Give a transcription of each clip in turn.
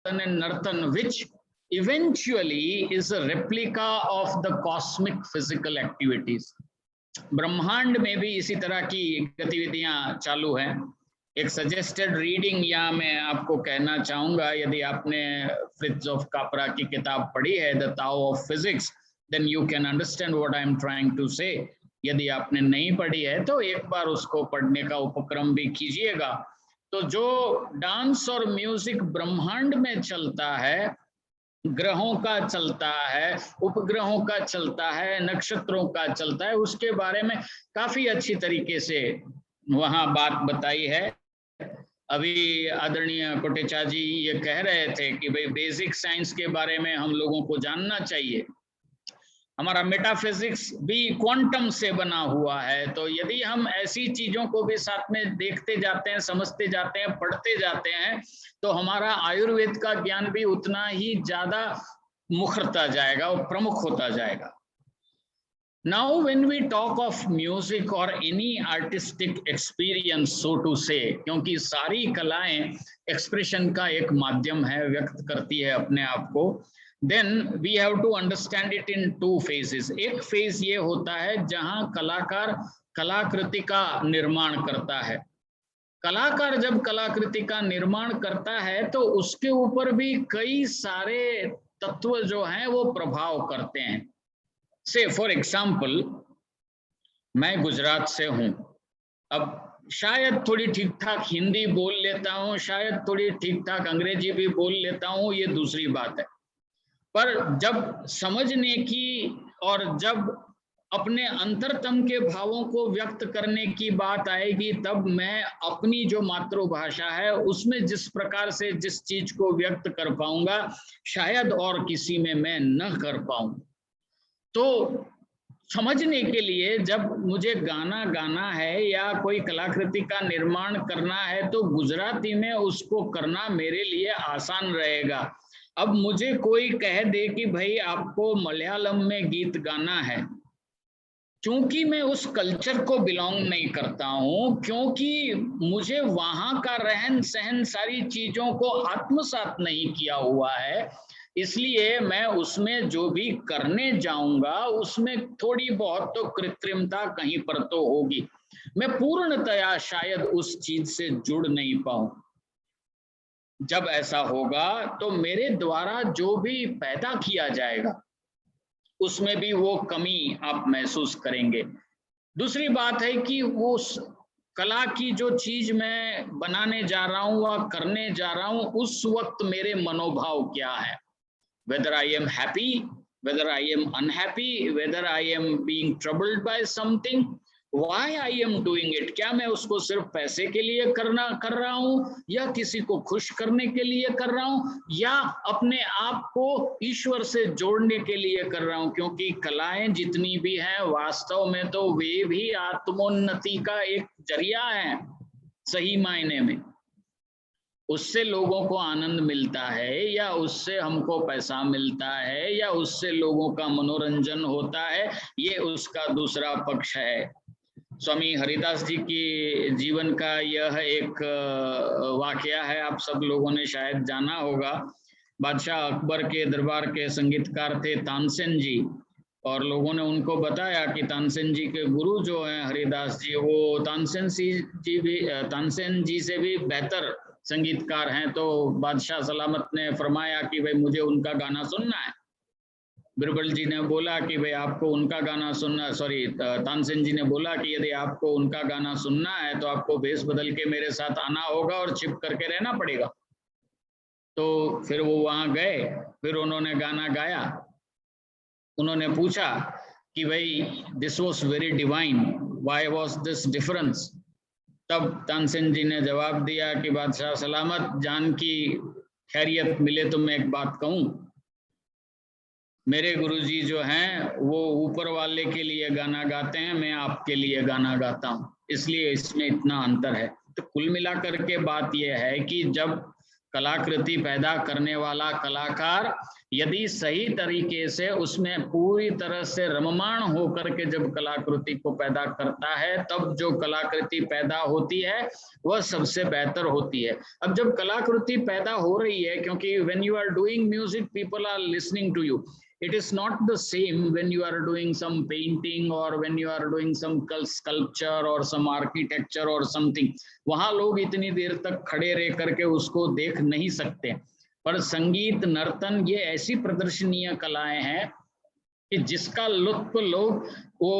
and Nartan, which eventually is a replica of the cosmic physical activities. ब्रह्मांड में भी इसी तरह की गतिविधियां चालू हैं। एक सजेस्टेड रीडिंग यहाँ मैं आपको कहना चाहूंगा, यदि आपने फ्रिट्ज ऑफ कापरा की किताब पढ़ी है the Tao of physics, then you can understand what I am trying to say. यदि आपने नहीं पढ़ी है तो एक बार उसको पढ़ने का उपक्रम भी कीजिएगा। तो जो डांस और म्यूजिक ब्रह्मांड में चलता है, ग्रहों का चलता है, उपग्रहों का चलता है, नक्षत्रों का चलता है, उसके बारे में काफी अच्छी तरीके से वहां बात बताई है। अभी आदरणीय कोटेचा जी ये कह रहे थे कि भाई बेसिक साइंस के बारे में हम लोगों को जानना चाहिए। हमारा मेटाफिजिक्स भी क्वांटम से बना हुआ है, तो यदि हम ऐसी चीजों को भी साथ में देखते जाते हैं, समझते जाते हैं, पढ़ते जाते हैं, तो हमारा आयुर्वेद का ज्ञान भी उतना ही ज्यादा मुखरता जाएगा और प्रमुख होता जाएगा। Now when we talk of music or any artistic experience, so to say, क्योंकि सारी कलाएं एक्सप्रेशन का एक माध्यम है, व्यक्त करती है अपने आप को, then we have to understand it in two phases. एक फेज ये होता है जहां कलाकार कलाकृति का निर्माण करता है। कलाकार जब कलाकृति का निर्माण करता है तो उसके ऊपर भी कई सारे तत्व जो हैं वो प्रभाव करते हैं। से फॉर एग्जाम्पल, मैं गुजरात से हूं, अब शायद थोड़ी ठीक ठाक हिंदी बोल लेता हूं, शायद थोड़ी ठीक ठाक अंग्रेजी भी बोल लेता हूं, ये दूसरी बात है। पर जब समझने की और जब अपने अंतरतम के भावों को व्यक्त करने की बात आएगी, तब मैं अपनी जो मातृभाषा है उसमें जिस प्रकार से जिस चीज को व्यक्त कर पाऊंगा, शायद और किसी में मैं न कर पाऊं। तो समझने के लिए जब मुझे गाना गाना है या कोई कलाकृति का निर्माण करना है, तो गुजराती में उसको करना मेरे लिए आसान रहेगा। अब मुझे कोई कह दे कि भाई आपको मलयालम में गीत गाना है, क्योंकि मैं उस कल्चर को बिलोंग नहीं करता हूं, क्योंकि मुझे वहां का रहन सहन सारी चीजों को आत्मसात नहीं किया हुआ है, इसलिए मैं उसमें जो भी करने जाऊंगा उसमें थोड़ी बहुत तो कृत्रिमता कहीं पर तो होगी। मैं पूर्णतया शायद उस चीज से जुड़ नहीं पाऊं। जब ऐसा होगा तो मेरे द्वारा जो भी पैदा किया जाएगा उसमें भी वो कमी आप महसूस करेंगे। दूसरी बात है कि वो कला की जो चीज मैं बनाने जा रहा हूं व करने जा रहा हूं, उस वक्त मेरे मनोभाव क्या है, whether I am happy, whether I am unhappy, whether I am being troubled by something, why I am doing it, क्या मैं उसको सिर्फ पैसे के लिए कर रहा हूं या किसी को खुश करने के लिए कर रहा हूं या अपने आप को ईश्वर से जोड़ने के लिए कर रहा हूं। क्योंकि कलाएं जितनी भी हैं वास्तव में तो वे भी आत्मोन्नति का एक जरिया है सही मायने में। उससे लोगों को आनंद मिलता है या उससे हमको पैसा मिलता है या उससे लोगों का मनोरंजन होता है, ये उसका दूसरा पक्ष है। स्वामी हरिदास जी की जीवन का यह एक वाकया है, आप सब लोगों ने शायद जाना होगा। बादशाह अकबर के दरबार के संगीतकार थे तानसेन जी, और लोगों ने उनको बताया कि तानसेन जी के गुरु जो हैं हरिदास जी, वो तानसेन जी से भी बेहतर संगीतकार हैं। तो बादशाह सलामत ने फरमाया कि भाई मुझे उनका गाना सुनना है। बिरबल जी ने बोला कि भाई आपको उनका गाना सुनना, तानसेन जी ने बोला कि यदि आपको उनका गाना सुनना है तो आपको भेष बदल के मेरे साथ आना होगा और छिप करके रहना पड़ेगा। तो फिर वो वहां गए, फिर उन्होंने गाना गाया। उन्होंने पूछा कि भाई this was very divine, why was this difference. तब तानसेन जी ने जवाब दिया कि बादशाह सलामत, जान की खैरियत मिले तो मैं एक बात कहूं, मेरे गुरुजी जो हैं वो ऊपर वाले के लिए गाना गाते हैं, मैं आपके लिए गाना गाता हूं, इसलिए इसमें इतना अंतर है। तो कुल मिलाकर के बात यह है कि जब कलाकृति पैदा करने वाला कलाकार यदि सही तरीके से उसमें पूरी तरह से रममाण होकर के जब कलाकृति को पैदा करता है, तब जो कलाकृति पैदा होती है वह सबसे बेहतर होती है। अब जब कलाकृति पैदा हो रही है, क्योंकि when you are doing music people are listening to you, it is not the same when you are doing some painting or when you are doing some sculpture or some architecture or something. वहां लोग इतनी देर तक खड़े रह करके उसको देख नहीं सकते, पर संगीत नर्तन ये ऐसी प्रदर्शनीय कलाएं हैं कि जिसका लुत्फ लोग वो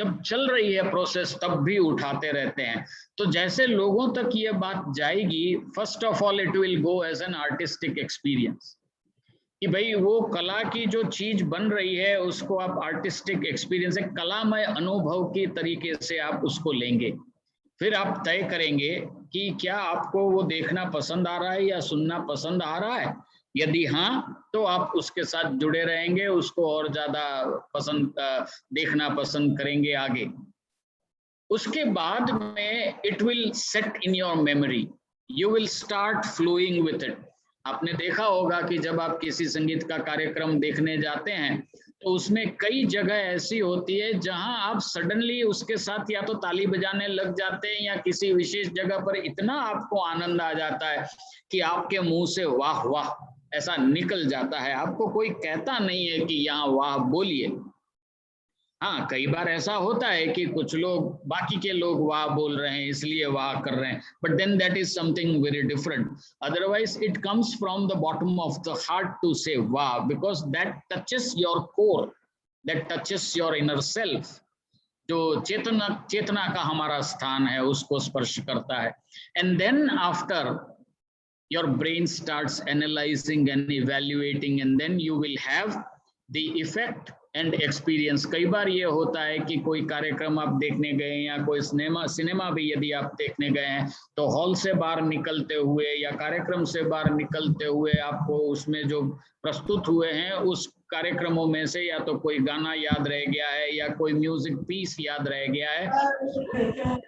जब चल रही है प्रोसेस तब भी उठाते रहते हैं। तो जैसे लोगों तक ये बात जाएगी, first of all it will go as an artistic experience, कि भाई वो कला की जो चीज बन रही है उसको आप आर्टिस्टिक एक्सपीरियंस, एक कलामय अनुभव की तरीके से आप उसको लेंगे। फिर आप तय करेंगे कि क्या आपको वो देखना पसंद आ रहा है या सुनना पसंद आ रहा है। यदि हाँ, तो आप उसके साथ जुड़े रहेंगे, उसको और ज्यादा पसंद देखना पसंद करेंगे आगे। उसके बाद में it will set in your memory, you will start flowing with it. आपने देखा होगा कि जब आप किसी संगीत का कार्यक्रम देखने जाते हैं तो उसमें कई जगह ऐसी होती है जहां आप सडनली उसके साथ या तो ताली बजाने लग जाते हैं या किसी विशेष जगह पर इतना आपको आनंद आ जाता है कि आपके मुंह से वाह वाह ऐसा निकल जाता है। आपको कोई कहता नहीं है कि यहाँ वाह बोलिए। हाँ, कई बार ऐसा होता है कि कुछ लोग, बाकी के लोग वाह बोल रहे हैं इसलिए वाह कर रहे हैं, but then that is something very different. Otherwise it comes from the bottom of the heart to say वाह, because that touches your core, that touches your inner self. जो चेतना का हमारा स्थान है उसको स्पर्श करता है। And then after your brain starts analyzing and evaluating, and then you will have the effect and experience। कई बार ये होता है कि कोई कार्यक्रम आप देखने गए या कोई सिनेमा भी यदि आप देखने गए हैं तो हॉल से बाहर निकलते हुए या कार्यक्रम से बाहर निकलते हुए आपको उसमें जो प्रस्तुत हुए हैं उस कार्यक्रमों में से या तो कोई गाना याद रह गया है या कोई म्यूजिक पीस याद रह गया है,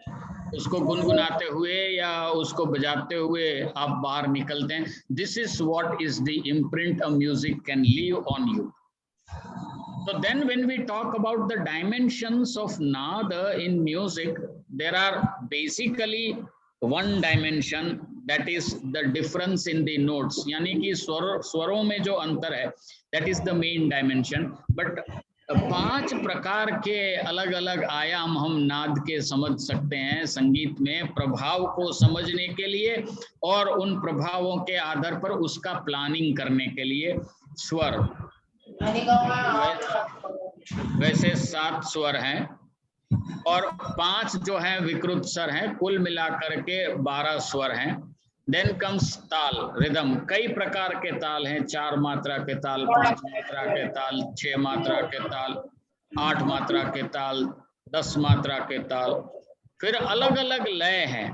उसको गुनगुनाते हुए या उसको बजाते हुए आप बाहर निकलते हैं। This is what is the imprint a music can leave on you. So then when we talk about the dimensions of nada in music, there are basically one dimension, that is the difference in the notes, यानी कि स्वरों में जो अंतर है, that is the main dimension। But 5 प्रकार के अलग अलग आयाम हम नाद के समझ सकते हैं संगीत में, प्रभाव को समझने के लिए और उन प्रभावों के आधार पर उसका प्लानिंग करने के लिए। स्वर, वैसे 7 स्वर हैं और 5 जो हैं विकृत स्वर हैं, कुल मिलाकर के 12 स्वर हैं। देन कम्स ताल, रिदम, कई प्रकार के ताल हैं, 4 मात्रा के ताल, 5 मात्रा के ताल, 6 मात्रा के ताल, 8 मात्रा के ताल, 10 मात्रा के ताल। फिर अलग अलग लय हैं,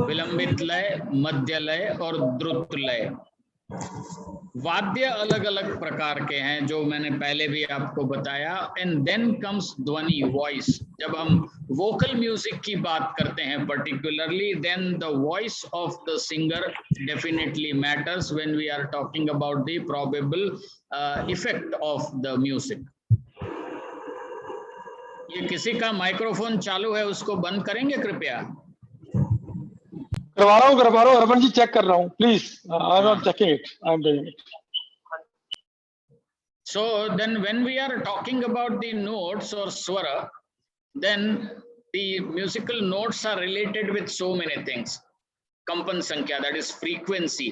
विलंबित लय, मध्य लय और द्रुत लय। वाद्य अलग अलग प्रकार के हैं जो मैंने पहले भी आपको बताया। एंड देन कम्स ध्वनि, वॉइस। जब हम वोकल म्यूजिक की बात करते हैं particularly, then the voice of the singer definitely matters when we are talking about the probable effect of the music. ये किसी का माइक्रोफोन चालू है, उसको बंद करेंगे कृपया। करवा रहा हूँ रमन जी, चेक कर रहा हूँ, please. I am not checking it, I am doing it. So then when we are talking about the notes or swara, then the musical notes are related with so many things. कंपन संख्या, that is frequency,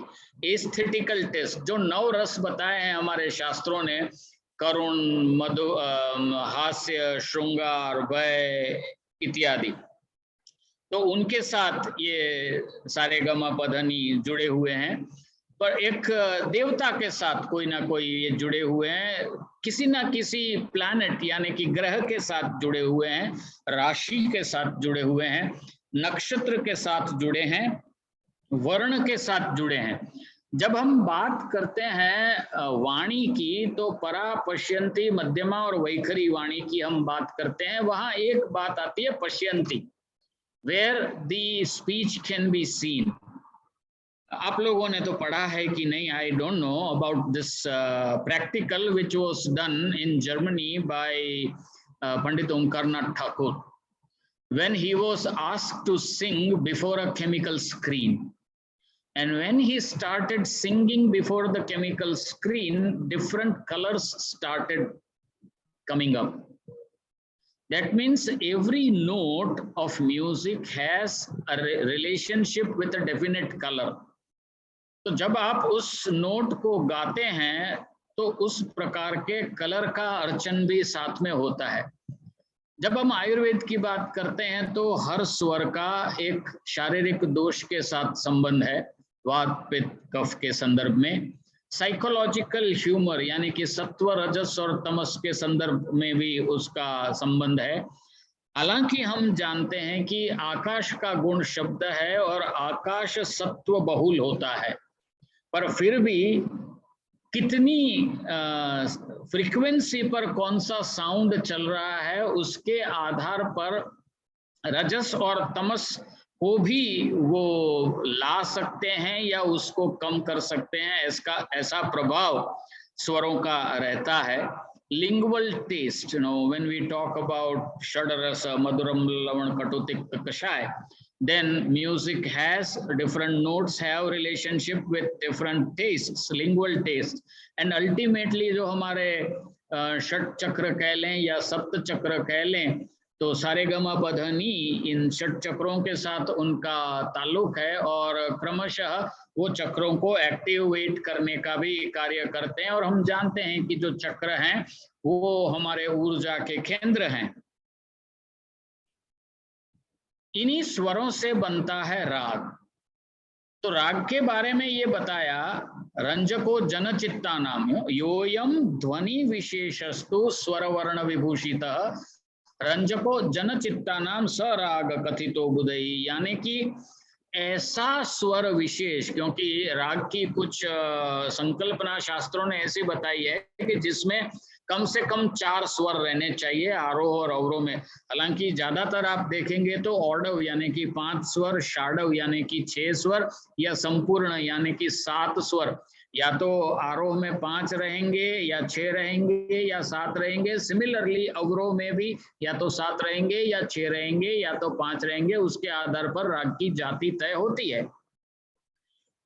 aesthetical taste, जो 9 रस बताए हैं हमारे शास्त्रों ने, करुण, मधु, हास्य, श्रृंगार, भय इत्यादि, तो उनके साथ ये सारे गमा पधनी जुड़े हुए हैं। पर एक देवता के साथ कोई ना कोई ये जुड़े हुए हैं, किसी ना किसी प्लैनेट यानी कि ग्रह के साथ जुड़े हुए हैं, राशि के साथ जुड़े हुए हैं, नक्षत्र के साथ जुड़े हैं, वर्ण के साथ जुड़े हैं। जब हम बात करते हैं वाणी की, तो परा, पश्यंती, मध्यमा और वैखरी वाणी की हम बात करते हैं। वहां एक बात आती है पश्यंती, where the speech can be seen, आप लोगों ने तो पढ़ा है कि नहीं, I don't know about this practical which was done in Germany by Pandit Omkarnath Thakur when he was asked to sing before a chemical screen. And when he started singing before the chemical screen, different colors started coming up. That means every note of music has a relationship with a definite color. तो जब आप उस note को गाते हैं तो उस प्रकार के कलर का अर्चन भी साथ में होता है। जब हम आयुर्वेद की बात करते हैं तो हर स्वर का एक शारीरिक दोष के साथ संबंध है, वात पित्त कफ के संदर्भ में। साइकोलॉजिकल ह्यूमर यानी कि सत्व रजस और तमस के संदर्भ में भी उसका संबंध है। हालांकि हम जानते हैं कि आकाश का गुण शब्द है और आकाश सत्व बहुल होता है, पर फिर भी कितनी फ्रीक्वेंसी पर कौन सा साउंड चल रहा है उसके आधार पर रजस और तमस को भी वो ला सकते हैं या उसको कम कर सकते हैं। इसका ऐसा प्रभाव स्वरों का रहता है। lingual taste, when we talk about Shadarasa, Maduram, Lavan, Katutik, Kashai, then music has different notes, have relationship with different tastes, lingual tastes, and ultimately जो हमारे षट चक्र कह लें या सप्त चक्र कह लें, तो सारेगमा पधनी इन षट चक्रों के साथ उनका ताल्लुक है और क्रमशः वो चक्रों को एक्टिवेट करने का भी कार्य करते हैं। और हम जानते हैं कि जो चक्र हैं वो हमारे ऊर्जा के केंद्र हैं। इन्हीं स्वरों से बनता है राग। तो राग के बारे में ये बताया, रंजको जनचित्ता नाम योयम ध्वनि विशेषस्तु स्वर वर्ण विभूषितः रंजको जनचित्ता नाम स राग कथितो बुधई, यानी कि ऐसा स्वर विशेष, क्योंकि राग की कुछ संकल्पना शास्त्रों ने ऐसी बताई है कि जिसमें कम से कम 4 स्वर रहने चाहिए आरोह और अवरोह में। हालांकि ज्यादातर आप देखेंगे तो ऑर्डव यानी कि 5 स्वर, षाडव यानी कि 6 स्वर या संपूर्ण यानी कि 7 स्वर, या तो आरोह में 5 रहेंगे या 6 रहेंगे या 7 रहेंगे। सिमिलरली अवरोह में भी या तो 7 रहेंगे या 6 रहेंगे या तो 5 रहेंगे। उसके आधार पर राग की जाति तय होती है।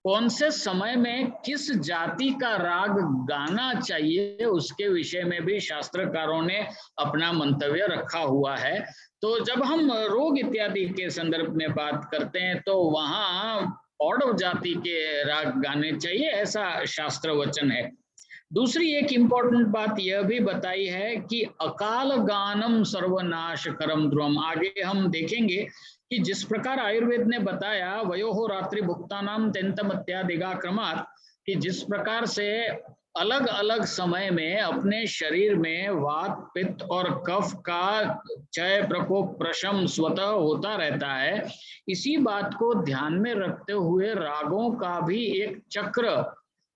कौन से समय में किस जाति का राग गाना चाहिए उसके विषय में भी शास्त्रकारों ने अपना मंतव्य रखा हुआ है। तो जब हम रोग इत्यादि के संदर्भ में बात करते हैं तो वहां ऑर्डव जाति के राग गाने चाहिए, ऐसा शास्त्र वचन है। दूसरी एक इंपॉर्टेंट बात यह भी बताई है कि अकाल गानम सर्वनाश करम ध्रुवम। आगे हम देखेंगे कि जिस प्रकार आयुर्वेद ने बताया वयोहो रात्रि भुक्तानाम तेंतम इत्यादिगा क्रमात्, कि जिस प्रकार से अलग अलग समय में अपने शरीर में वात पित्त और कफ का क्षय प्रकोप प्रशम स्वतः होता रहता है, इसी बात को ध्यान में रखते हुए रागों का भी एक चक्र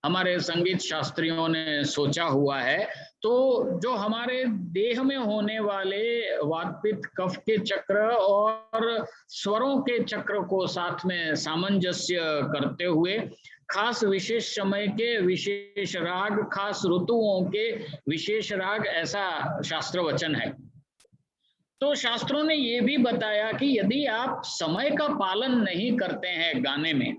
हमारे संगीत शास्त्रियों ने सोचा हुआ है। तो जो हमारे देह में होने वाले वात पित्त कफ के चक्र और स्वरों के चक्र को साथ में सामंजस्य करते हुए खास विशेष समय के विशेष राग, खास ऋतुओं के विशेष राग, ऐसा शास्त्र वचन है। तो शास्त्रों ने ये भी बताया कि यदि आप समय का पालन नहीं करते हैं गाने में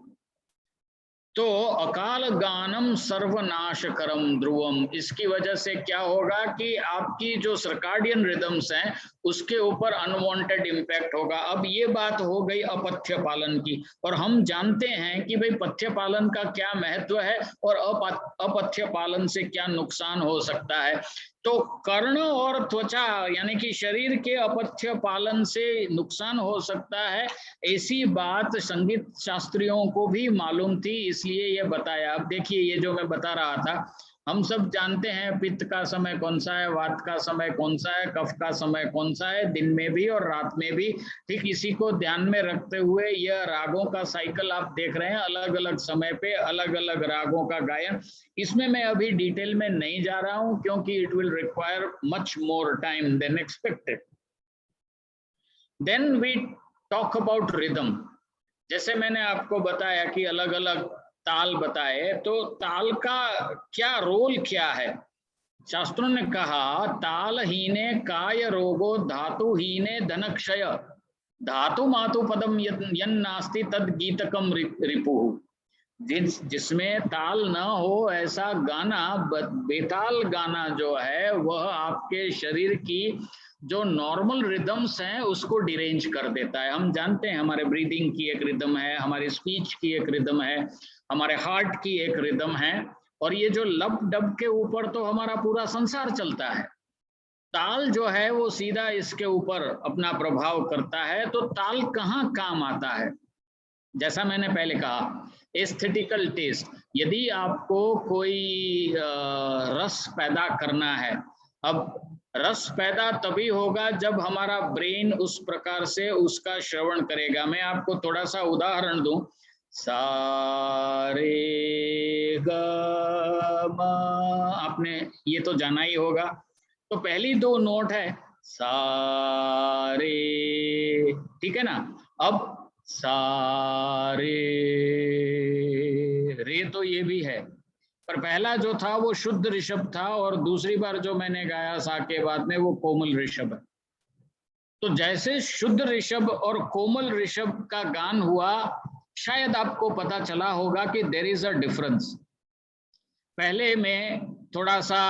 तो अकाल गानम सर्वनाश करम ध्रुवम, इसकी वजह से क्या होगा कि आपकी जो सर्काडियन रिदम्स हैं उसके ऊपर अनवांटेड इम्पैक्ट होगा। अब ये बात हो गई अपथ्य पालन की, और हम जानते हैं कि भाई पथ्य पालन का क्या महत्व है और अपथ्य पालन से क्या नुकसान हो सकता है। तो कर्ण और त्वचा यानी कि शरीर के अपथ्य पालन से नुकसान हो सकता है, ऐसी बात संगीत शास्त्रियों को भी मालूम थी, इसलिए ये बताया। अब देखिए ये जो मैं बता रहा था, हम सब जानते हैं पित्त का समय कौन सा है, वात का समय कौन सा है, कफ का समय कौन सा है, दिन में भी और रात में भी। ठीक इसी को ध्यान में रखते हुए यह रागों का साइकिल आप देख रहे हैं, अलग अलग समय पे अलग अलग रागों का गायन। इसमें मैं अभी डिटेल में नहीं जा रहा हूं क्योंकि it will require much more time than expected. Then we talk about rhythm. जैसे मैंने आपको बताया कि अलग अलग ताल बताए, तो ताल का क्या रोल क्या है? शास्त्रों ने कहा ताल हीने काय रोगो धातु हीने धनक्षय धातु मातु पदम यन्नास्ति तद गीतकम रिपुः। जिसमें ताल न हो ऐसा गाना, बेताल गाना जो है वह आपके शरीर की जो नॉर्मल रिदम्स हैं उसको डिरेंज कर देता है। हम जानते हैं हमारे ब्रीदिंग की एक रिदम है, हमारी स्पीच की एक रिदम है, हमारे हार्ट की एक रिदम है, और ये जो लब डब के ऊपर तो हमारा पूरा संसार चलता है। ताल जो है वो सीधा इसके ऊपर अपना प्रभाव करता है। तो ताल कहाँ काम आता है? जैसा मैंने पहले कहा, एस्थेटिकल टेस्ट, यदि आपको कोई रस पैदा करना है, अब रस पैदा तभी होगा जब हमारा ब्रेन उस प्रकार से उसका श्रवण करेगा। मैं आपको थोड़ा सा उदाहरण दूं, सारे ग म, आपने ये तो जाना ही होगा। तो पहली दो नोट है सारे, ठीक है ना। अब सारे रे तो ये भी है, पर पहला जो था वो शुद्ध ऋषभ था, और दूसरी बार जो मैंने गाया सा के बाद में वो कोमल ऋषभ है। तो जैसे शुद्ध ऋषभ और कोमल ऋषभ का गान हुआ, शायद आपको पता चला होगा कि देयर इज अ डिफरेंस। पहले में थोड़ा सा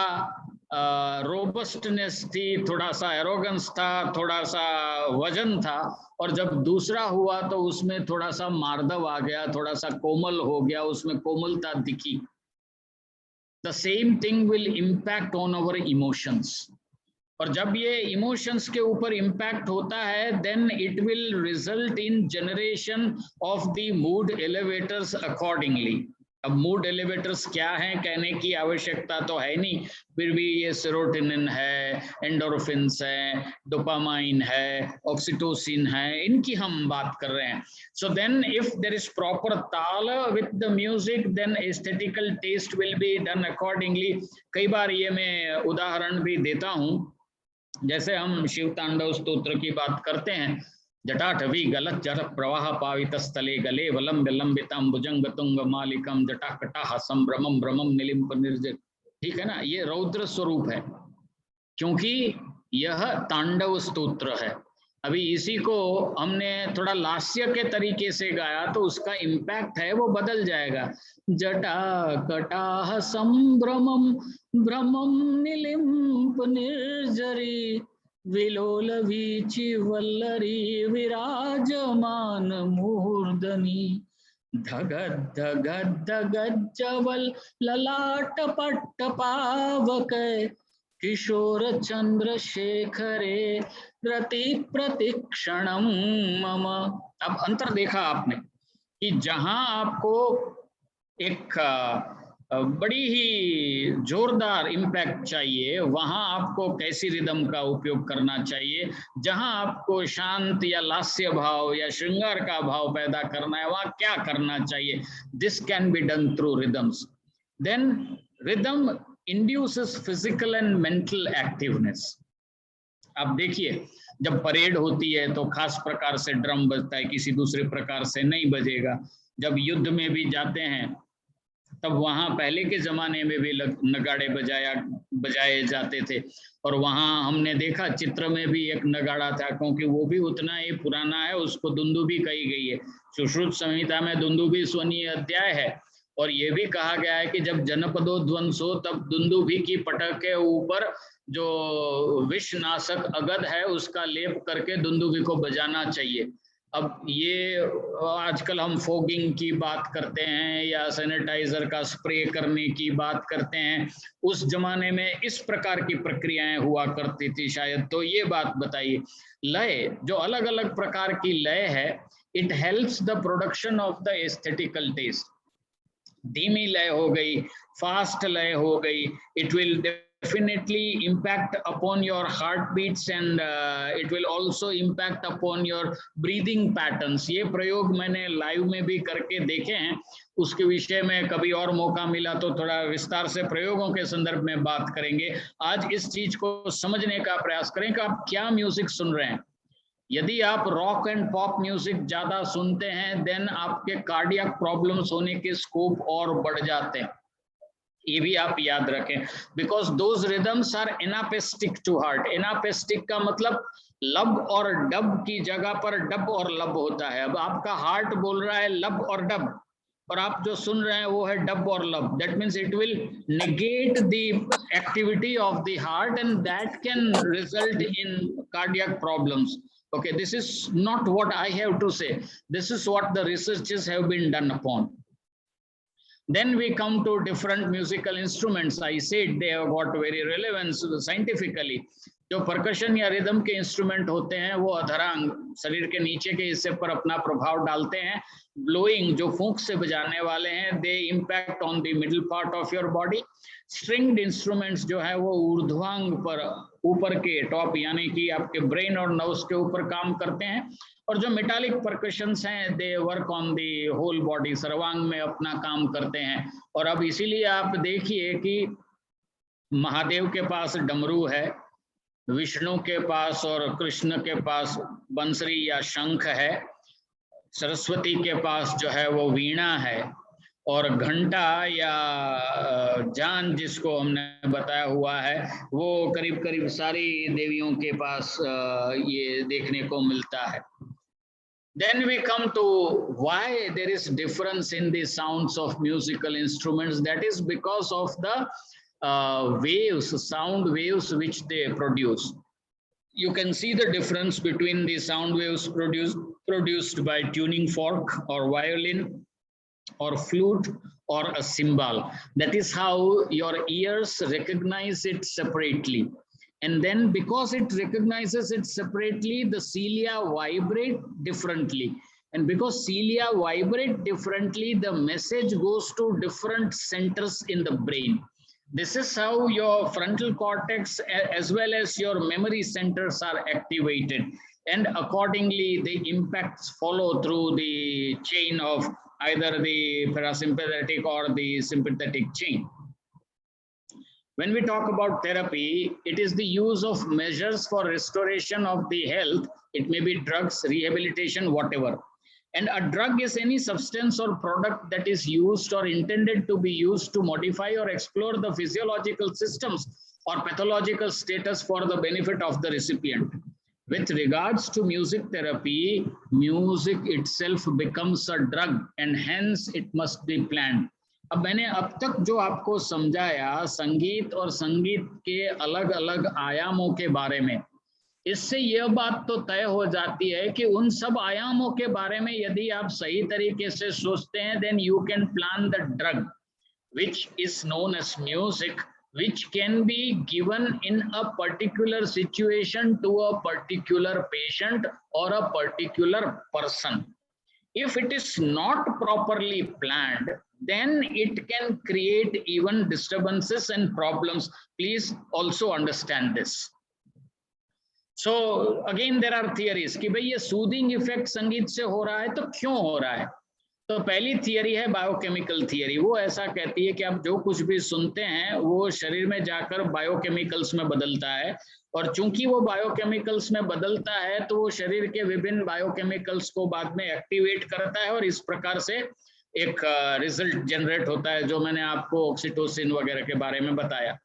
रोबस्टनेस थी, थोड़ा सा एरोगेंस था, थोड़ा सा वजन था, और जब दूसरा हुआ तो उसमें थोड़ा सा मार्दव आ गया, थोड़ा सा कोमल हो गया, उसमें कोमलता दिखी। The same thing will impact on our emotions, और जब ये इमोशंस के ऊपर इम्पैक्ट होता है then it will result in generation of the mood elevators accordingly. अब मूड एलिवेटर्स क्या हैं कहने की आवश्यकता तो है नहीं, फिर भी ये सेरोटोनिन है, एंडोर्फिन्स है, डोपामाइन है, ऑक्सीटोसिन है, इनकी हम बात कर रहे हैं। So then if there is proper taal with the music then aesthetical test will be done accordingly. कई बार ये मैं उदाहरण भी देता हूँ, जैसे हम शिव तांडव स्तोत्र की बात करते हैं, जटाटवी गलत जट प्रवाह पावित स्थले गले वलंब लंबितम भुजंग तुंग मालिकम जटाकटाह संभ्रमम भ्रमम निलिम्प निर्जर, ठीक है ना। ये रौद्र स्वरूप है क्योंकि यह तांडव स्तोत्र है। अभी इसी को हमने थोड़ा लास्य के तरीके से गाया तो उसका इम्पैक्ट है वो बदल जाएगा। जटा कटाह संभ्रमम भ्रमम निलिम्प निर्जरी विलोल वीचि वल्लरी विराजमान मूर्धनि धगद धगद धगद जवल ललाट पट्ट पावक किशोर चंद्रशेखरे रति प्रतिक्षणम मम। अब अंतर देखा आपने कि जहां आपको एक बड़ी ही जोरदार इम्पैक्ट चाहिए वहां आपको कैसी रिदम का उपयोग करना चाहिए, जहां आपको शांत या लास्य भाव या श्रृंगार का भाव पैदा करना है वहां क्या करना चाहिए। This can be done through rhythms. Then rhythm induces physical and mental activeness. अब देखिए जब परेड होती है तो खास प्रकार से ड्रम बजता है, किसी दूसरे प्रकार से नहीं बजेगा। जब युद्ध में भी जाते हैं तब वहां पहले के जमाने में भी नगाड़े बजाए जाते थे, और वहां हमने देखा चित्र में भी एक नगाड़ा था, क्योंकि वो भी उतना ही पुराना है, उसको दुंदुभी कही गई है। सुश्रुत संहिता में दुंदुभी स्वनीय अध्याय है, और ये भी कहा गया है कि जब जनपदो ध्वंस हो तब दुंदुभी की पटक के ऊपर जो विषनाशक अगध है उसका लेप करके दुंदुभी को बजाना चाहिए। अब ये आजकल हम फोगिंग की बात करते हैं या सैनिटाइजर का स्प्रे करने की बात करते हैं, उस जमाने में इस प्रकार की प्रक्रियाएं हुआ करती थी शायद। तो ये बात बताइए, लय जो अलग अलग प्रकार की लय है, it helps the production of the aesthetical taste. धीमी लय हो गई, फास्ट लय हो गई, it will definitely impact upon your heartbeats and it will also impact upon your breathing patterns। ये प्रयोग मैंने लाइव में भी करके देखे हैं, उसके विषय में कभी और मौका मिला तो थोड़ा विस्तार से प्रयोगों के संदर्भ में बात करेंगे। आज इस चीज को समझने का प्रयास करें कि आप क्या म्यूजिक सुन रहे हैं। यदि आप रॉक एंड पॉप म्यूजिक ज्यादा सुनते हैं देन आपके कार्डियक प्रॉब्लम्स होने के स्कोप और बढ़ जाते हैं, ये भी आप याद रखें। Because those rhythms are anapestic to heart. Anapestic का मतलब लब और डब की जगह पर डब और लब होता है। अब आपका हार्ट बोल रहा है लब और डब, और आप जो सुन रहे हैं वो है डब और lub, that means it will negate the activity of the heart and that can result in cardiac problems. Okay, this is not what I have to say. This is what the researches have been done upon. Then we come to different musical instruments. I said they have got very relevance scientifically. जो percussion या rhythm के instrument होते हैं वो अधरांग शरीर के नीचे के हिस्से पर अपना प्रभाव डालते हैं। ब्लोइंग जो फूंक से बजाने वाले हैं they impact on the middle part of your body. Stringed instruments जो है वो ऊर्ध्वांग पर, ऊपर के टॉप यानी कि आपके ब्रेन और नर्व्स के ऊपर काम करते हैं। और जो मेटालिक परकशंस हैं they work on the whole body, सर्वांग में अपना काम करते हैं। और अब इसीलिए आप देखिए कि महादेव के पास डमरू है, विष्णु के पास और कृष्ण के पास बंसरी या शंख है, सरस्वती के पास जो है वो वीणा है, और घंटा या जान जिसको हमने बताया हुआ है वो करीब करीब सारी देवियों के पास ये देखने को मिलता है। Then we come to why there is difference in the sounds of musical instruments. That is because of the waves, sound waves which they produce. You can see the difference between the sound waves produced by tuning fork or violin or flute or a cymbal. That is how your ears recognize it separately. And then because it recognizes it separately, the cilia vibrate differently. And because cilia vibrate differently, the message goes to different centers in the brain. This is how your frontal cortex as well as your memory centers are activated. And accordingly, the impacts follow through the chain of either the parasympathetic or the sympathetic chain. When we talk about therapy, it is the use of measures for restoration of the health. It may be drugs, rehabilitation, whatever. And a drug is any substance or product that is used or intended to be used to modify or explore the physiological systems or pathological status for the benefit of the recipient. With regards to music therapy, music itself becomes a drug and hence it must be planned. अब मैंने अब तक जो आपको समझाया संगीत और संगीत के अलग अलग आयामों के बारे में, इससे यह बात तो तय हो जाती है कि उन सब आयामों के बारे में यदि आप सही तरीके से सोचते हैं then you can plan the drug which is known as music, which can be given in a particular situation to a particular patient or a particular person. If it is not properly planned, then it can create even disturbances and problems. Please also understand this. So again there are theories कि भाई ये soothing effect संगीत से हो रहा है तो क्यों हो रहा है। तो पहली थियरी है बायोकेमिकल थियरी। वो ऐसा कहती है कि आप जो कुछ भी सुनते हैं वो शरीर में जाकर बायोकेमिकल्स में बदलता है, और चूंकि वो बायोकेमिकल्स में बदलता है तो वो शरीर के विभिन्न बायोकेमिकल्स को बाद में एक्टिवेट करता है और इस प्रकार से एक रिजल्ट जनरेट होता है जो मैंने आपको ऑक्सीटोसिन वगैरह के बारे में बताया।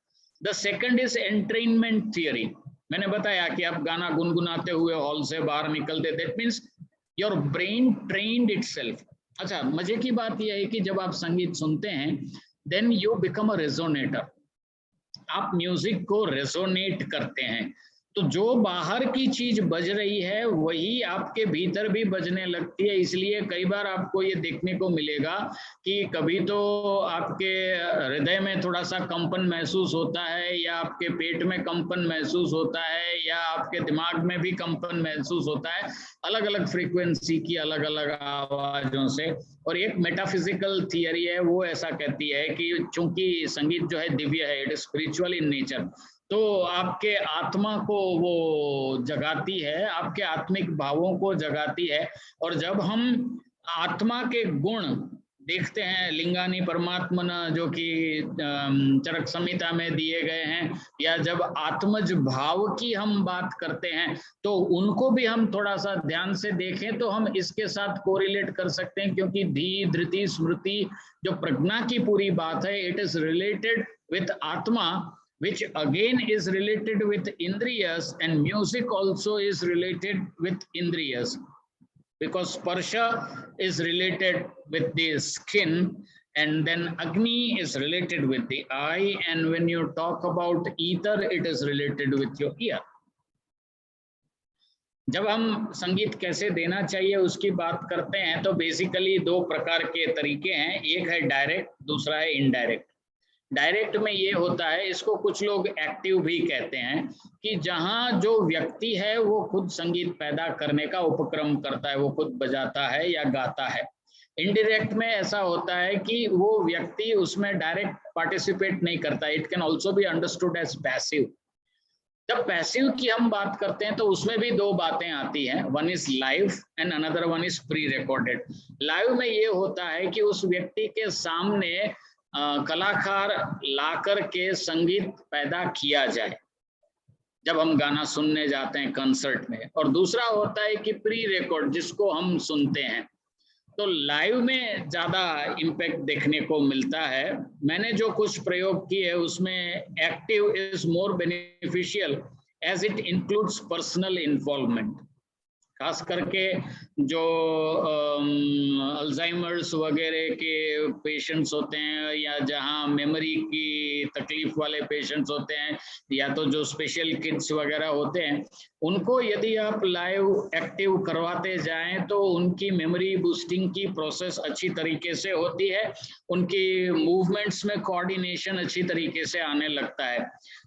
The second is entrainment theory. मैंने बताया कि आप गाना गुनगुनाते हुए हॉल से बाहर निकलते, that means your brain trained itself. अच्छा, मजे की बात यह है कि जब आप संगीत सुनते हैं then you become a resonator. आप म्यूजिक को रेजोनेट करते हैं, तो जो बाहर की चीज बज रही है वही आपके भीतर भी बजने लगती है। इसलिए कई बार आपको ये देखने को मिलेगा कि कभी तो आपके हृदय में थोड़ा सा कंपन महसूस होता है, या आपके पेट में कंपन महसूस होता है, या आपके दिमाग में भी कंपन महसूस होता है, अलग अलग फ्रीक्वेंसी की अलग अलग आवाजों से। और एक मेटाफिजिकल थियरी है वो ऐसा कहती है कि चूंकि संगीत जो है दिव्य है, it is spiritual in nature, तो आपके आत्मा को वो जगाती है, आपके आत्मिक भावों को जगाती है। और जब हम आत्मा के गुण देखते हैं लिंगानी परमात्मन जो कि चरक संहिता में दिए गए हैं, या जब आत्मज भाव की हम बात करते हैं तो उनको भी हम थोड़ा सा ध्यान से देखें तो हम इसके साथ कोरिलेट कर सकते हैं, क्योंकि धी धृति स्मृति जो प्रज्ञा की पूरी बात है, इट इज रिलेटेड विथ आत्मा, which again is related with indriyas, and music also is related with indriyas, because sparsha is related with the skin, and then agni is related with the eye, and when you talk about ether, it is related with your ear. जब हम संगीत कैसे देना चाहिए उसकी बात करते हैं तो बेसिकली दो प्रकार के तरीके हैं, एक है डायरेक्ट, दूसरा है इनडायरेक्ट। डायरेक्ट में ये होता है, इसको कुछ लोग एक्टिव भी कहते हैं, कि जहां जो व्यक्ति है वो खुद संगीत पैदा करने का उपक्रम करता है, वो खुद बजाता है या गाता है। इनडायरेक्ट में ऐसा होता है कि वो व्यक्ति उसमें डायरेक्ट पार्टिसिपेट नहीं करता। It can also be understood as passive. जब पैसिव की हम बात करते हैं तो उसमें भी दो बातें आती हैं, one is live and another one is pre recorded. Live में ये होता है कि उस व्यक्ति के सामने कलाकार लाकर के संगीत पैदा किया जाए जब हम गाना सुनने जाते हैं कंसर्ट में, और दूसरा होता है कि प्री रिकॉर्ड जिसको हम सुनते हैं। तो लाइव में ज्यादा इम्पैक्ट देखने को मिलता है। मैंने जो कुछ प्रयोग किए उसमें active is more beneficial as it includes personal involvement, खास करके जो अल्जाइमर्स वगैरह के पेशेंट्स होते हैं, या जहां मेमोरी की तकलीफ वाले पेशेंट्स होते हैं, या तो जो स्पेशल किड्स वगैरह होते हैं, उनको यदि आप लाइव एक्टिव करवाते जाएं तो उनकी मेमोरी बूस्टिंग की प्रोसेस अच्छी तरीके से होती है, उनकी मूवमेंट्स में कोऑर्डिनेशन अच्छी तरीके से आने लगता है।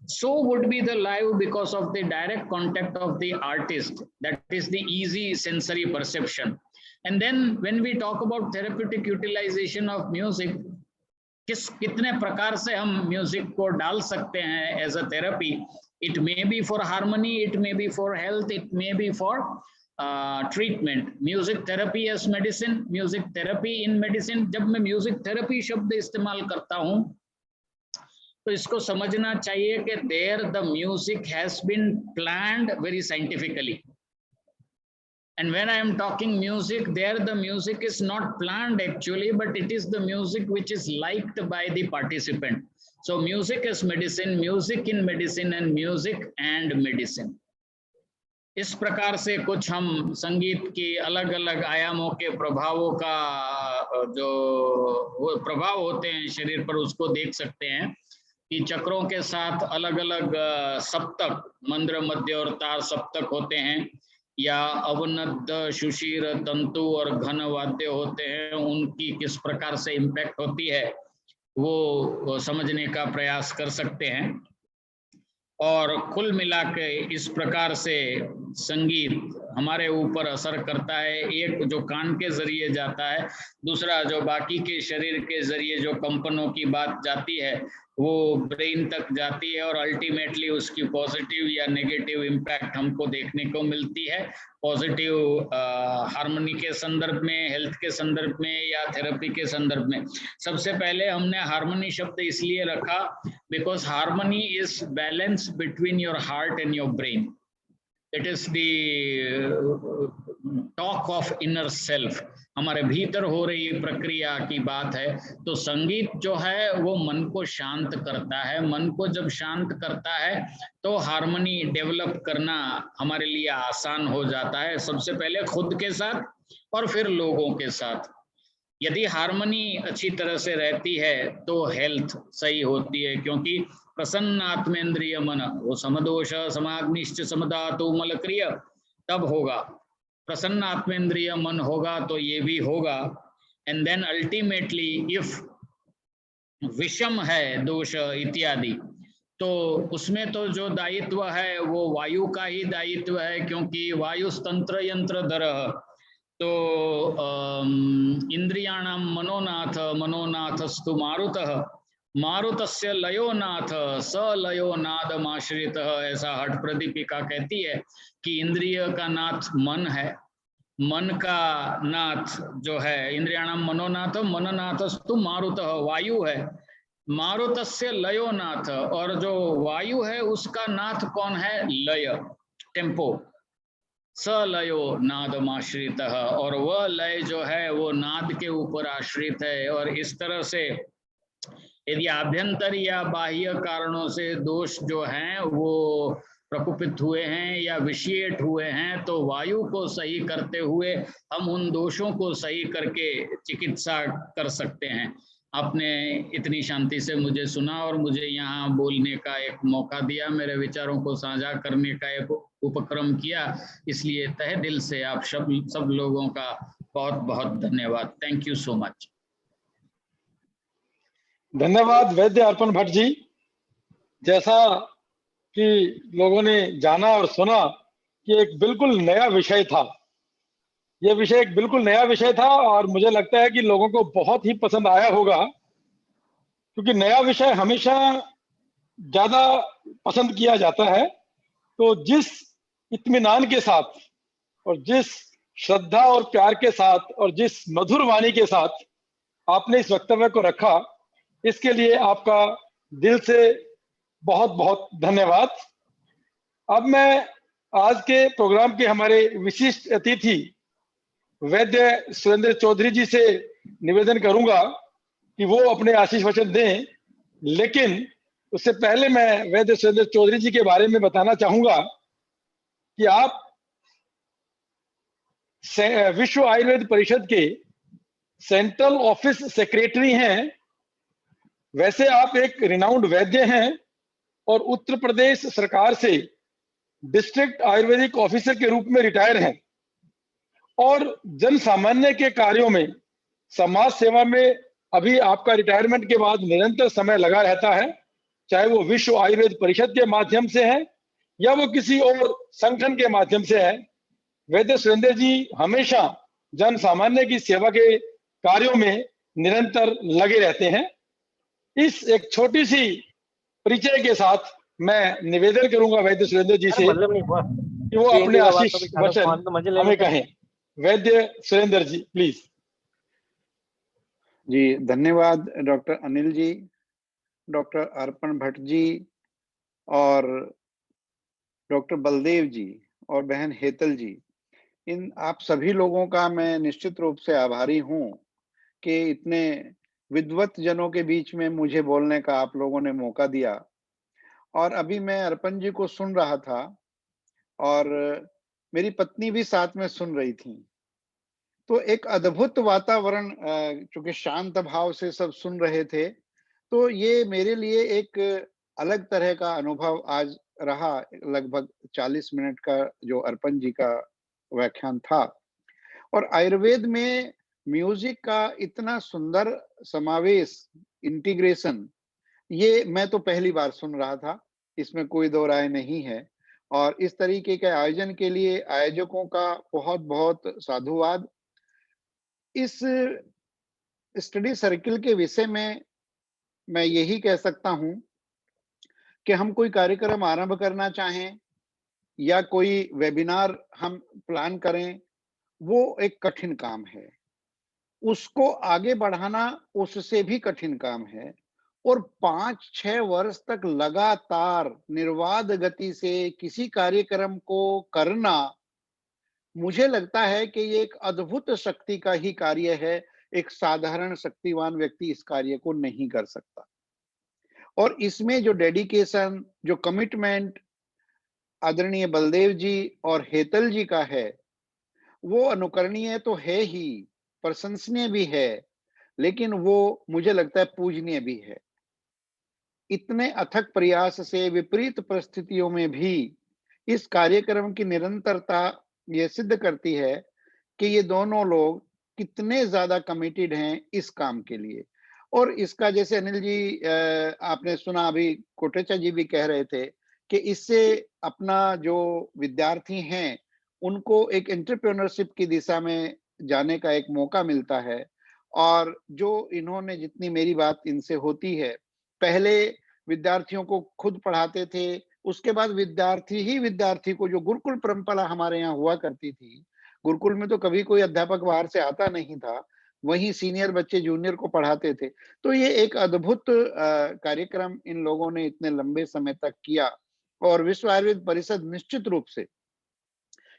So would be the live because of the direct contact of the artist, that is the easy sensory perception. And then when we talk about therapeutic utilization of music, कितने प्रकार से हम म्यूजिक को डाल सकते हैं as a therapy. It may be for harmony, it may be for health, it may be for treatment. Music therapy as medicine, music therapy in medicine. जब मैं म्यूजिक थेरेपी शब्द इस्तेमाल करता हूं तो इसको समझना चाहिए कि there the music has been planned very scientifically, and when I am talking music, there the music is not planned actually, but it is the music which is liked by the participant. So music is medicine, music in medicine, and music and medicine. इस प्रकार से कुछ हम संगीत की अलग अलग आयामों के प्रभावों का जो प्रभाव होते हैं शरीर पर उसको देख सकते हैं, कि चक्रों के साथ अलग अलग सप्तक, मंद्र, मध्य और तार सप्तक होते हैं, या अवनद्ध, सुशीर, तंतु और घन वाद्य होते हैं, उनकी किस प्रकार से इम्पैक्ट होती है वो समझने का प्रयास कर सकते हैं। और कुल मिला के इस प्रकार से संगीत हमारे ऊपर असर करता है, एक जो कान के जरिए जाता है, दूसरा जो बाकी के शरीर के जरिए जो कंपनों की बात जाती है वो ब्रेन तक जाती है, और अल्टीमेटली उसकी पॉजिटिव या नेगेटिव इम्पैक्ट हमको देखने को मिलती है। पॉजिटिव हार्मनी के संदर्भ में, हेल्थ के संदर्भ में, या थेरेपी के संदर्भ में। सबसे पहले हमने हार्मनी शब्द इसलिए रखा because harmony is balance between your heart and your brain. It is the talk of inner self, हमारे भीतर हो रही प्रक्रिया की बात है। तो संगीत जो है वो मन को शांत करता है, मन को जब शांत करता है तो हार्मनी डेवलप करना हमारे लिए आसान हो जाता है, सबसे पहले खुद के साथ और फिर लोगों के साथ। यदि हार्मनी अच्छी तरह से रहती है तो हेल्थ सही होती है, क्योंकि प्रसन्न आत्मेंद्रिय मन, वो समदोष समाग्निश्च समधातु मलक्रिय तब होगा। प्रसन्न आत्मेंद्रिय मन होगा तो ये भी होगा। एंड देन अल्टीमेटली इफ विषम है दोष इत्यादि, तो उसमें तो जो दायित्व है वो वायु का ही दायित्व है, क्योंकि वायुस्तंत्र यंत्र धर। तो इंद्रियाणाम मनोनाथ, मनोनाथस्तु मारुतः, मारुतस्य लयोनाथ, स लयो नादमाश्रितः। ऐसा हठ प्रदीपिका कहती है कि इंद्रिय का नाथ मन है, मन का नाथ जो है, इंद्रियाणाम मनोनाथ, मननाथस्तु मारुतः, वायु है, मारुतस्य लयो नाथ, और जो वायु है उसका नाथ कौन है? लय, टेम्पो। स लयो नादमाश्रित, और वह लय जो है वो नाद के ऊपर आश्रित है। और इस तरह से यदि आभ्यंतर या बाह्य कारणों से दोष जो हैं वो प्रकुपित हुए हैं या विशिएट हुए हैं, तो वायु को सही करते हुए हम उन दोषों को सही करके चिकित्सा कर सकते हैं। आपने इतनी शांति से मुझे सुना और मुझे यहाँ बोलने का एक मौका दिया, मेरे विचारों को साझा करने का एक उपक्रम किया, इसलिए तहे दिल से आप सब लोगों का बहुत बहुत धन्यवाद। Thank you so much. धन्यवाद वैद्य अर्पण भट्ट जी। जैसा कि लोगों ने जाना और सुना कि एक बिल्कुल नया विषय था, ये विषय एक बिल्कुल नया विषय था, और मुझे लगता है कि लोगों को बहुत ही पसंद आया होगा, क्योंकि नया विषय हमेशा ज्यादा पसंद किया जाता है। तो जिस इत्मीनान के साथ और जिस श्रद्धा और प्यार के साथ और जिस मधुर वाणी के साथ आपने इस वक्तव्य को रखा, इसके लिए आपका दिल से बहुत बहुत धन्यवाद। अब मैं आज के प्रोग्राम के हमारे विशिष्ट अतिथि वैद्य सुरेंद्र चौधरी जी से निवेदन करूंगा कि वो अपने आशीष वचन दें, लेकिन उससे पहले मैं वैद्य सुरेंद्र चौधरी जी के बारे में बताना चाहूंगा कि आप विश्व आयुर्वेद परिषद के सेंट्रल ऑफिस सेक्रेटरी हैं। वैसे आप एक रिनाउंड वैद्य हैं और उत्तर प्रदेश सरकार से डिस्ट्रिक्ट आयुर्वेदिक ऑफिसर के रूप में रिटायर हैं, और जन सामान्य के कार्यों में, समाज सेवा में अभी आपका रिटायरमेंट के बाद निरंतर समय लगा रहता है, चाहे वो विश्व आयुर्वेद परिषद के माध्यम से है या वो किसी और संगठन के माध्यम से है। वैद्य सुरेंद्र जी हमेशा जन सामान्य की सेवा के कार्यों में निरंतर लगे रहते हैं। इस एक छोटी सी परिचय के साथ मैं निवेदन करूंगा वैद्य सुरेंद्र जी से कि वो अपने आशीष वचन हमें कहें। वैद्य सुरेंद्र जी प्लीज। जी धन्यवाद डॉक्टर अनिल जी, डॉक्टर अर्पण भट्ट जी और डॉक्टर बलदेव जी और बहन हेतल जी। इन आप सभी लोगों का मैं निश्चित रूप से आभारी हूं कि इतने विद्वत जनों के बीच में मुझे बोलने का आप लोगों ने मौका दिया। और अभी मैं अर्पण जी को सुन रहा था और मेरी पत्नी भी साथ में सुन रही थी, तो एक अद्भुत वातावरण, चूंकि शांत भाव से सब सुन रहे थे, तो ये मेरे लिए एक अलग तरह का अनुभव आज रहा। लगभग 40 मिनट का जो अर्पण जी का व्याख्यान था, और आयुर्वेद में म्यूजिक का इतना सुंदर समावेश, इंटीग्रेशन, ये मैं तो पहली बार सुन रहा था, इसमें कोई दो राय नहीं है। और इस तरीके के आयोजन के लिए आयोजकों का बहुत बहुत साधुवाद। इस स्टडी सर्किल के विषय में मैं यही कह सकता हूं कि हम कोई कार्यक्रम आरंभ करना चाहें या कोई वेबिनार हम प्लान करें, वो एक कठिन काम है। उसको आगे बढ़ाना उससे भी कठिन काम है, और 5-6 वर्ष तक लगातार निर्बाध गति से किसी कार्यक्रम को करना, मुझे लगता है कि ये एक अद्भुत शक्ति का ही कार्य है। एक साधारण शक्तिवान व्यक्ति इस कार्य को नहीं कर सकता, और इसमें जो डेडिकेशन, जो कमिटमेंट आदरणीय बलदेव जी और हेतल जी का है, वो अनुकरणीय तो है ही, प्रशंसनीय भी है, लेकिन वो मुझे लगता है पूजनीय भी है। इतने अथक प्रयास से विपरीत परिस्थितियों में भी इस कार्यक्रम की निरंतरता ये सिद्ध करती है कि ये दोनों लोग कितने ज्यादा कमिटेड हैं इस काम के लिए। और इसका, जैसे अनिल जी आपने सुना, अभी कोटेचा जी भी कह रहे थे कि इससे अपना जो विद्यार्थी हैं उनको एक एंटरप्रेन्योरशिप की दिशा में जाने का एक मौका मिलता है। और जो इन्होंने, जितनी मेरी बात इनसे होती है, पहले विद्यार्थियों को खुद पढ़ाते थे, उसके बाद विद्यार्थी ही विद्यार्थी को, जो गुरुकुल परंपरा हमारे यहाँ हुआ करती थी, गुरुकुल में तो कभी कोई अध्यापक बाहर से आता नहीं था, वहीं सीनियर बच्चे जूनियर को पढ़ाते थे। तो ये एक अद्भुत कार्यक्रम इन लोगों ने इतने लंबे समय तक किया और विश्व आयुर्वेद परिषद निश्चित रूप से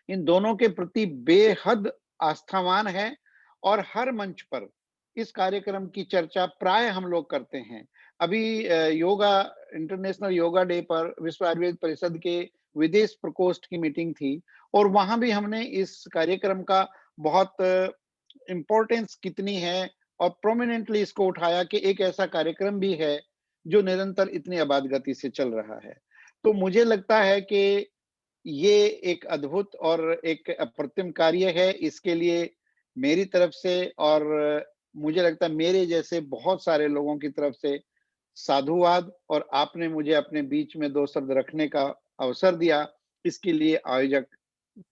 इन दोनों के प्रति बेहद आस्थावान है और हर मंच पर इस कार्यक्रम की चर्चा प्राय हम लोग करते हैं। अभी योगा इंटरनेशनल योगा डे पर विश्व आयुर्वेद परिषद के विदेश प्रकोष्ठ की मीटिंग थी और वहां भी हमने इस कार्यक्रम का बहुत इम्पोर्टेंस कितनी है और प्रोमिनेंटली इसको उठाया कि एक ऐसा कार्यक्रम भी है जो निरंतर इतनी आबाद गति से चल रहा है। तो मुझे लगता है कि ये एक अद्भुत और एक अप्रतिम कार्य है। इसके लिए मेरी तरफ से और मुझे लगता है मेरे जैसे बहुत सारे लोगों की तरफ से साधुवाद, और आपने मुझे अपने बीच में 2 शब्द रखने का अवसर दिया, इसके लिए आयोजक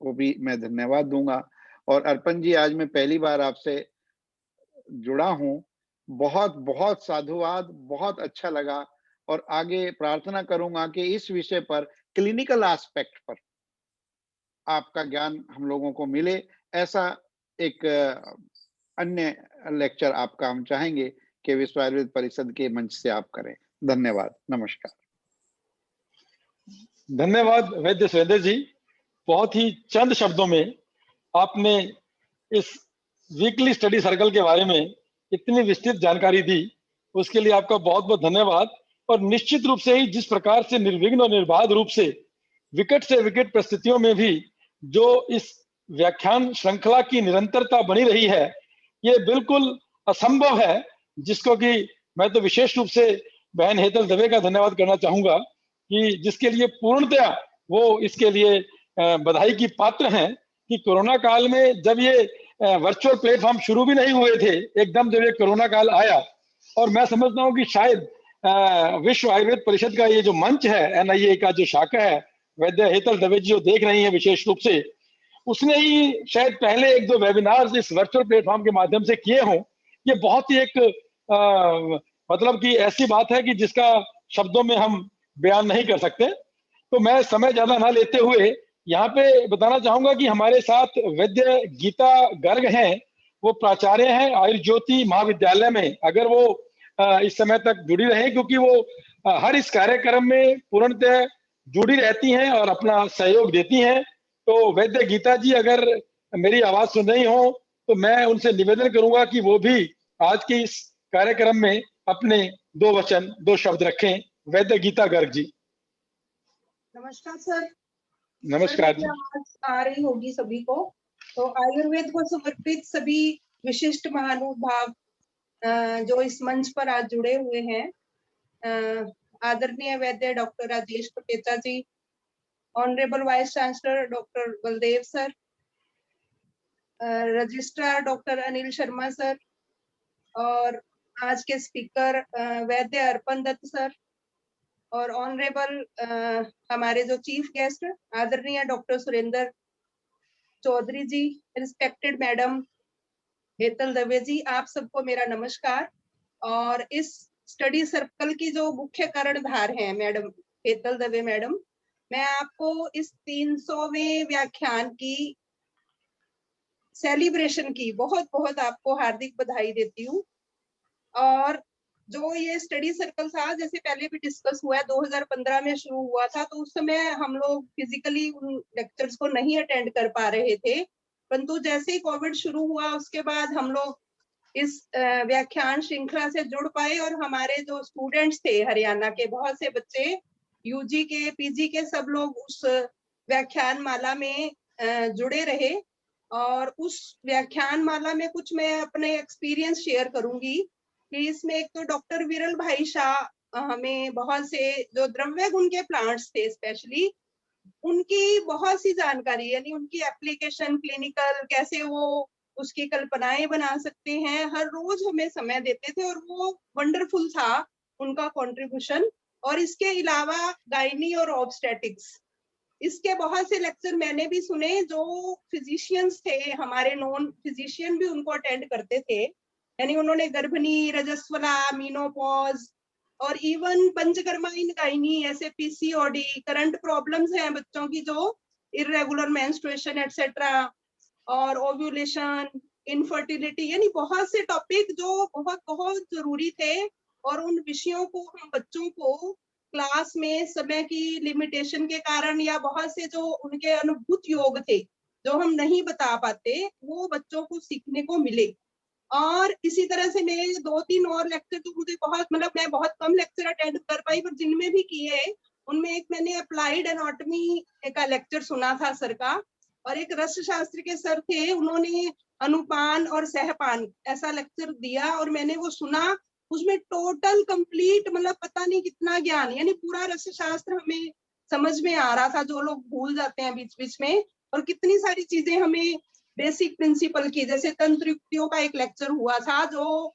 को भी मैं धन्यवाद दूंगा। और अर्पण जी, आज मैं पहली बार आपसे जुड़ा हूं, बहुत बहुत साधुवाद, बहुत अच्छा लगा और आगे प्रार्थना करूंगा कि इस विषय पर क्लिनिकल एस्पेक्ट पर आपका ज्ञान हम लोगों को मिले। ऐसा एक अन्य लेक्चर आपका हम चाहेंगे कि विश्व आयुर्वेद परिषद के मंच से आप करें। धन्यवाद, नमस्कार। धन्यवाद वैद्य सुरेंद्र जी, बहुत ही चंद शब्दों में आपने इस वीकली स्टडी सर्कल के बारे में इतनी विस्तृत जानकारी दी, उसके लिए आपका बहुत बहुत धन्यवाद। और निश्चित रूप से ही जिस प्रकार से निर्विघ्न और निर्बाध रूप से विकट से विकट परिस्थितियों में भी जो इस व्याख्यान श्रृंखला की निरंतरता बनी रही है, ये बिल्कुल असंभव है, जिसको कि मैं तो विशेष रूप से बहन हेतल दवे का धन्यवाद करना चाहूंगा कि जिसके लिए पूर्णतया वो इसके लिए बधाई की पात्र हैं कि कोरोना काल में जब ये वर्चुअल प्लेटफॉर्म शुरू भी नहीं हुए थे, एकदम जब ये कोरोना काल आया, और मैं समझता हूँ कि शायद विश्व आयुर्वेद परिषद का ये जो मंच है, NIA का जो शाखा है, वैद्य हेतल दवे जी जो देख रही है विशेष रूप से, उसने ही शायद पहले 1-2 वेबिनार इस वर्चुअल प्लेटफॉर्म के माध्यम से किए हों। ये बहुत ही एक मतलब कि ऐसी बात है कि जिसका शब्दों में हम बयान नहीं कर सकते। तो मैं समय ज्यादा ना लेते हुए यहाँ पे बताना चाहूंगा कि हमारे साथ वैद्य गीता गर्ग हैं, वो प्राचार्य हैं आयुर्ज्योति महाविद्यालय में। अगर वो इस समय तक जुड़ी रहे, क्योंकि वो हर इस कार्यक्रम में पूर्णतः जुड़ी रहती हैं और अपना सहयोग देती हैं। तो वैद्य गीता जी अगर मेरी आवाज सुन रही हो तो मैं उनसे निवेदन करूंगा कि वो भी आज के इस कार्यक्रम में अपने 2 वचन 2 शब्द रखें। वैद्य गीता गर्ग जी। नमस्कार सर। नमस्कार जी। आवाज आ रही होगी सभी को। तो आयुर्वेद को समर्पित सभी विशिष्ट महानुभाव जो इस मंच पर आज जुड़े हुए हैं, आदरणीय वैद्य doctor Rajesh Kotecha ji, honourable vice chancellor doctor Baldev sir, registrar doctor Anil Sharma sir, और आज के स्पीकर वैद्य अर्पण दत्त सर, और ऑनरेबल हमारे जो चीफ गेस्ट आदरणीय doctor Surendra Chaudhary ji, respected madam Hetal Dave ji, आप सबको मेरा नमस्कार। और इस स्टडी सर्कल की जो मुख्य कर्णधार हैं मैडम हेतल दवे मैडम, मैं आपको इस 300वें व्याख्यान की सेलिब्रेशन की बहुत बहुत आपको हार्दिक बधाई देती हूँ। और जो ये स्टडी सर्कल था, जैसे पहले भी डिस्कस हुआ है, 2015 में शुरू हुआ था, तो उस समय हम लोग फिजिकली उन लेक्चर्स को नहीं अटेंड कर पा रहे थे, परंतु जैसे ही कोविड शुरू हुआ उसके बाद हम लोग इस व्याख्यान श्रृंखला से जुड़ पाए और हमारे जो स्टूडेंट्स थे हरियाणा के, बहुत से बच्चे यूजी के पीजी के सब लोग उस व्याख्यान माला में जुड़े रहे। और उस व्याख्यान माला में कुछ मैं अपने एक्सपीरियंस शेयर करूंगी कि इसमें एक तो डॉक्टर विरल भाई शाह हमें बहुत से जो द्रव्य गुण के प्लांट्स थे स्पेशली उनकी बहुत सी जानकारी, यानी उनकी एप्लीकेशन क्लिनिकल कैसे वो उसकी कल्पनाएं बना सकते हैं, हर रोज हमें समय देते थे और वो वंडरफुल था उनका कंट्रीब्यूशन। और इसके अलावा गायनी और ऑब्स्टेटिक्स, इसके बहुत से लेक्चर मैंने भी सुने, जो फिजिशियंस थे हमारे नॉन फिजिशियन भी उनको अटेंड करते थे, यानी उन्होंने गर्भिणी, रजस्वला, मीनोपॉज और इवन पंचकर्मा इन गायनी, ऐसे पीसीओडी, करंट प्रॉब्लम्स हैं बच्चों की जो इरेगुलर मेंस्ट्रुएशन एटसेट्रा, और ओव्यूलेशन, इनफर्टिलिटी, यानी बहुत से टॉपिक जो बहुत बहुत जरूरी थे, और उन विषयों को हम बच्चों को क्लास में समय की लिमिटेशन के कारण या बहुत से जो उनके अनुभूत योग थे जो हम नहीं बता पाते, वो बच्चों को सीखने को मिले। और इसी तरह से मेरे 2-3 और लेक्चर जो मुझे बहुत, मतलब मैं बहुत कम लेक्चर अटेंड कर पाई, पर जिनमें भी किए उनमें एक मैंने अप्लाइड एनाटॉमी का लेक्चर सुना था सर का, और एक रस शास्त्र के सर थे, उन्होंने अनुपान और सहपान ऐसा लेक्चर दिया, और मैंने वो सुना। उसमें टोटल कंप्लीट, मतलब पता नहीं कितना ज्ञान, यानी पूरा रस शास्त्र हमें समझ में आ रहा था, जो लोग भूल जाते हैं बीच बीच में, और कितनी सारी चीजें हमें बेसिक प्रिंसिपल की, जैसे तंत्र युक्तियों का एक लेक्चर हुआ था जो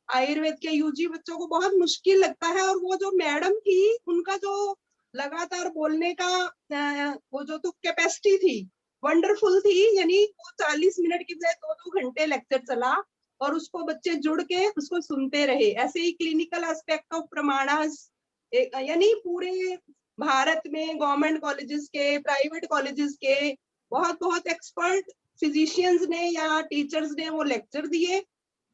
आयुर्वेद के यूजी बच्चों को बहुत मुश्किल लगता है, और वो जो मैडम थी उनका जो लगातार बोलने का वो जो तो कैपेसिटी थी वंडरफुल थी, यानी वो 40 मिनट की बजाय 2-2 घंटे लेक्चर चला और उसको बच्चे जुड़ के उसको सुनते रहे। ऐसे ही क्लिनिकल एस्पेक्ट ऑफ प्रमाणास, यानी पूरे भारत में गवर्नमेंट कॉलेजेस के, प्राइवेट कॉलेजेस के बहुत बहुत एक्सपर्ट फिजिशियंस ने या टीचर्स ने वो लेक्चर दिए।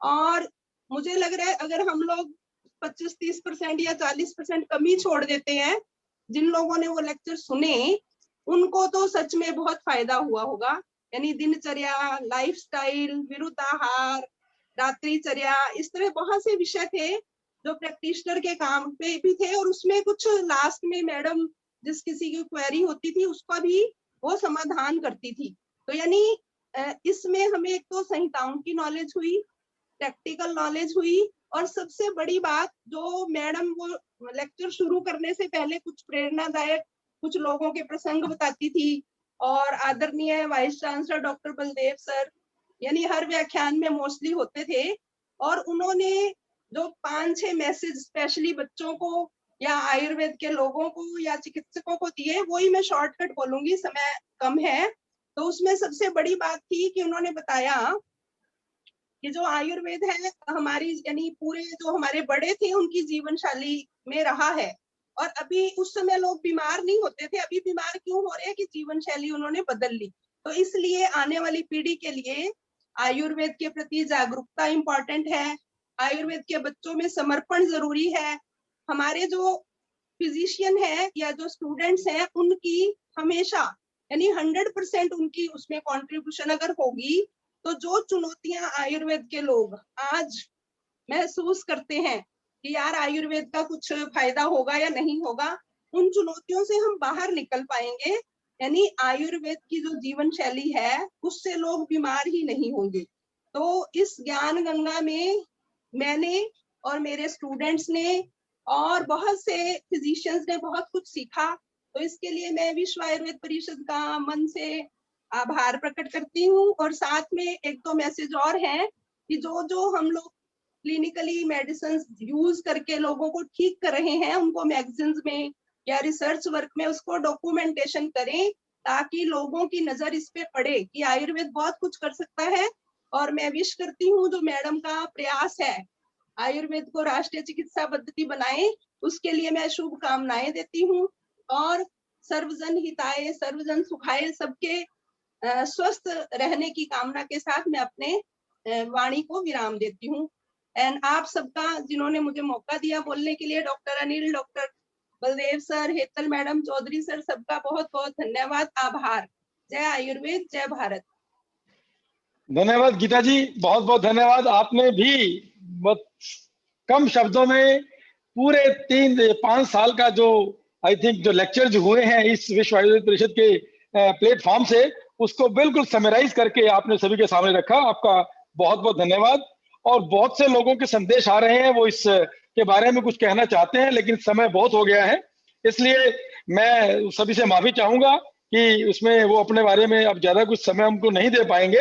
और मुझे लग रहा है अगर हम लोग 25-30% या 40% कमी छोड़ देते हैं, जिन लोगों ने वो लेक्चर सुने उनको तो सच में बहुत फायदा हुआ होगा। यानी दिनचर्या, लाइफस्टाइल, विरुद्धाहार, रात्रिचर्या, इस तरह बहुत से विषय थे जो प्रैक्टिशनर के काम पे भी थे, और उसमें कुछ लास्ट में मैडम जिस किसी की क्वेरी होती थी उसका भी वो समाधान करती थी। तो यानी इसमें हमें एक तो संहिताओं की नॉलेज हुई, प्रैक्टिकल नॉलेज हुई, और सबसे बड़ी बात जो मैडम वो लेक्चर शुरू करने से पहले कुछ प्रेरणादायक कुछ लोगों के प्रसंग बताती थी, और आदरणीय vice chancellor doctor Baldev sir यानी हर व्याख्यान में मोस्टली होते थे, और उन्होंने जो 5-6 मैसेज स्पेशली बच्चों को या आयुर्वेद के लोगों को या चिकित्सकों को दिए, वही मैं शॉर्टकट बोलूंगी, समय कम है। तो उसमें सबसे बड़ी बात थी कि उन्होंने बताया कि जो आयुर्वेद है हमारी, यानी पूरे जो हमारे बड़े थे उनकी जीवन शैली में रहा है, और अभी उस समय लोग बीमार नहीं होते थे, अभी बीमार क्यों हो रहे हैं कि जीवन शैली उन्होंने बदल ली। तो इसलिए आने वाली पीढ़ी के लिए आयुर्वेद के प्रति जागरूकता इंपॉर्टेंट है, आयुर्वेद के बच्चों में समर्पण जरूरी है। हमारे जो फिजिशियन है या जो स्टूडेंट्स हैं उनकी हमेशा यानी 100% उनकी उसमें कंट्रीब्यूशन अगर होगी, तो जो चुनौतियां आयुर्वेद के लोग आज महसूस करते हैं कि यार आयुर्वेद का कुछ फायदा होगा या नहीं होगा, उन चुनौतियों से हम बाहर निकल पाएंगे। यानी आयुर्वेद की जो जीवन शैली है उससे लोग बीमार ही नहीं होंगे। तो इस ज्ञान गंगा में मैंने और मेरे स्टूडेंट्स ने और बहुत से फिजिशियंस ने बहुत कुछ सीखा। तो इसके लिए मैं विश्व आयुर्वेद परिषद का मन से आभार प्रकट करती हूँ। और साथ में एक दो मैसेज और है कि जो जो हम लोग क्लिनिकली मेडिसिन यूज करके लोगों को ठीक कर रहे हैं, उनको मैगजीन्स में या रिसर्च वर्क में उसको डॉक्यूमेंटेशन करें, ताकि लोगों की नजर इस पे पड़े कि आयुर्वेद बहुत कुछ कर सकता है। और मैं विश करती हूँ जो मैडम का प्रयास है आयुर्वेद को राष्ट्रीय चिकित्सा पद्धति बनाए, उसके लिए मैं शुभकामनाएं देती हूँ। और सर्वजन हिताय सर्वजन सुखाय, सबके स्वस्थ रहने की कामना के साथ मैं अपने वाणी को विराम देती हूँ। एंड आप सबका जिन्होंने मुझे मौका दिया बोलने के लिए, doctor Anil, doctor Baldev sir, Hetal madam, Chaudhary sir, सबका बहुत बहुत धन्यवाद, आभार। जय आयुर्वेद, जय भारत। धन्यवाद गीता जी, बहुत बहुत धन्यवाद। आपने भी बहुत कम शब्दों में पूरे 3-5 साल का जो आई थिंक जो लेक्चर हुए हैं इस विश्व आयुर्वेद परिषद के प्लेटफॉर्म से, उसको बिल्कुल समराइज करके आपने सभी के सामने रखा। आपका बहुत बहुत धन्यवाद। और बहुत से लोगों के संदेश आ रहे हैं, वो इस के बारे में कुछ कहना चाहते हैं, लेकिन समय बहुत हो गया है, इसलिए मैं सभी से माफी चाहूंगा कि उसमें वो अपने बारे में अब ज्यादा कुछ समय हमको नहीं दे पाएंगे।